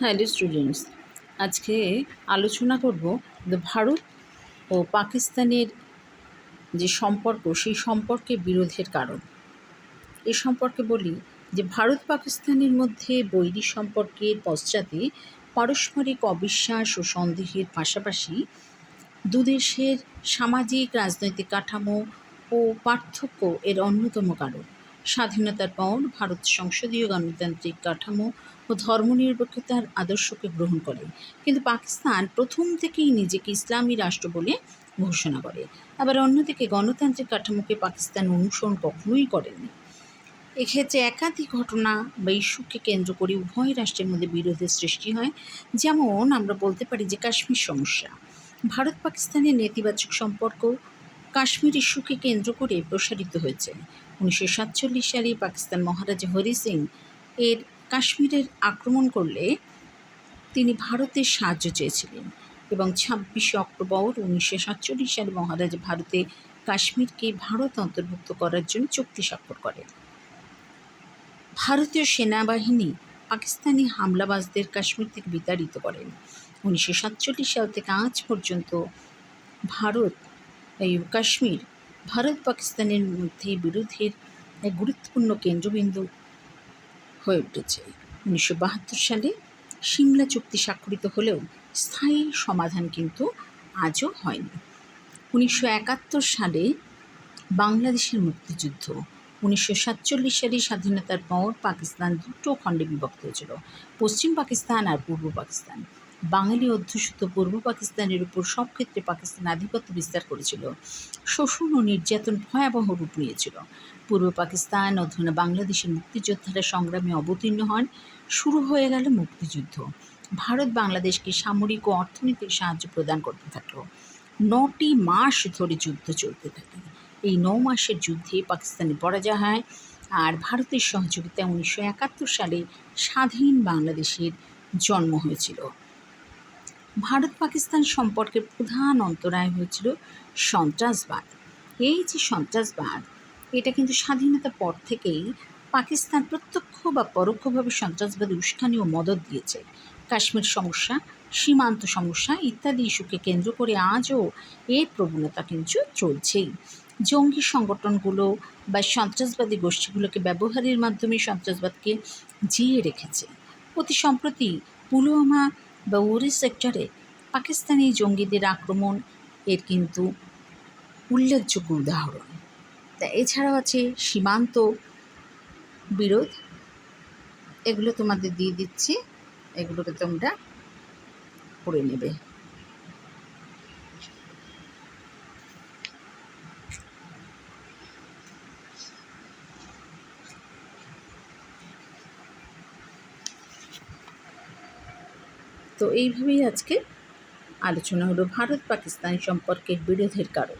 Hello students, আজকে আলোচনা করব ভারত ও পাকিস্তানের যে সম্পর্ক, সেই সম্পর্কে বিরোধের কারণ। এ সম্পর্কে বলি যে ভারত পাকিস্তানের মধ্যে বৈরী সম্পর্কের পশ্চাতে পারস্পরিক অবিশ্বাস ও সন্দেহের পাশাপাশি দুদেশের সামাজিক রাজনৈতিক কাঠামো ও পার্থক্য এর অন্যতম কারণ। স্বাধীনতার পর ভারত সংসদীয় গণতান্ত্রিক কাঠামো ও ধর্মনিরপেক্ষতার আদর্শকে গ্রহণ করে, কিন্তু পাকিস্তান প্রথম থেকেই নিজেকে ইসলামী রাষ্ট্র বলে ঘোষণা করে। আবার অন্যদিকে গণতান্ত্রিক কাঠামোকে পাকিস্তান অনুসরণ কখনোই করেনি। এক্ষেত্রে একাধিক ঘটনা বা ইস্যুকে কেন্দ্র করে উভয় রাষ্ট্রের মধ্যে বিরোধের সৃষ্টি হয়। যেমন আমরা বলতে পারি যে কাশ্মীর সমস্যা। ভারত পাকিস্তানের নেতিবাচক সম্পর্ক কাশ্মীর ইস্যুকে কেন্দ্র করে প্রসারিত হয়েছে। 1947 সালে পাকিস্তান মহারাজা হরি সিং এর কাশ্মীরের আক্রমণ করলে তিনি ভারতের সাহায্য চেয়েছিলেন এবং 26 অক্টোবর 1947 সালে মহারাজা ভারতে কাশ্মীরকে ভারত অন্তর্ভুক্ত করার জন্য চুক্তি স্বাক্ষর করেন। ভারতীয় সেনাবাহিনী পাকিস্তানি হামলাবাজদের কাশ্মীর থেকে বিতাড়িত করেন। 1947 সাল থেকে আজ পর্যন্ত কাশ্মীর ভারত পাকিস্তানের মধ্যে বিরোধের এক গুরুত্বপূর্ণ কেন্দ্রবিন্দু হয়ে উঠেছে। 1972 সালে সিমলা চুক্তি স্বাক্ষরিত হলেও স্থায়ী সমাধান কিন্তু আজও হয়নি। 1971 সালে বাংলাদেশের মুক্তিযুদ্ধ। 1947 সালে স্বাধীনতার পর পাকিস্তান দুটো খণ্ডে বিভক্ত হয়েছিল, পশ্চিম পাকিস্তান আর পূর্ব পাকিস্তান। বাঙালি অধ্যুষিত পূর্ব পাকিস্তানের উপর সব ক্ষেত্রে পাকিস্তান আধিপত্য বিস্তার করেছিল। শোষণ ও নির্যাতন ভয়াবহ রূপ নিয়েছিল। পূর্ব পাকিস্তান অধুনা বাংলাদেশের মুক্তিযোদ্ধারা সংগ্রামে অবতীর্ণ হন। শুরু হয়ে গেল মুক্তিযুদ্ধ। ভারত বাংলাদেশকে সামরিক ও অর্থনৈতিক সাহায্য প্রদান করতে থাকল। 9টি মাস ধরে যুদ্ধ চলতে থাকে। এই 9 মাসের যুদ্ধে পাকিস্তানি পরাজয় হয় আর ভারতের সহযোগিতায় 1971 সালে স্বাধীন বাংলাদেশের জন্ম হয়েছিল। ভারত পাকিস্তান সম্পর্কের প্রধান অন্তরায় হয়েছিল সন্ত্রাসবাদ। এই যে সন্ত্রাসবাদ, এটা কিন্তু স্বাধীনতার পর থেকেই পাকিস্তান প্রত্যক্ষ বা পরোক্ষভাবে সন্ত্রাসবাদী উস্কানি ও মদত দিয়েছে। কাশ্মীর সমস্যা, সীমান্ত সমস্যা ইত্যাদি ইস্যুকে কেন্দ্র করে আজও এর প্রবণতা কিন্তু চলছেই। জঙ্গি সংগঠনগুলো বা সন্ত্রাসবাদী গোষ্ঠীগুলোকে ব্যবহারের মাধ্যমে সন্ত্রাসবাদকে জিইয়ে রেখেছে। অতি সম্প্রতি পুলওয়ামা বা উরি সেক্টরে পাকিস্তানি জঙ্গিদের আক্রমণ এর কিন্তু উল্লেখযোগ্য উদাহরণ। তা এছাড়াও আছে সীমান্ত বিরোধ। এগুলো তোমাদের দিয়ে দিচ্ছি, এগুলোকে তোমরা পড়ে নেবে। তো এইভাবেই আজকে আলোচনা হলো ভারত পাকিস্তান সম্পর্কের বিরোধের কারণ।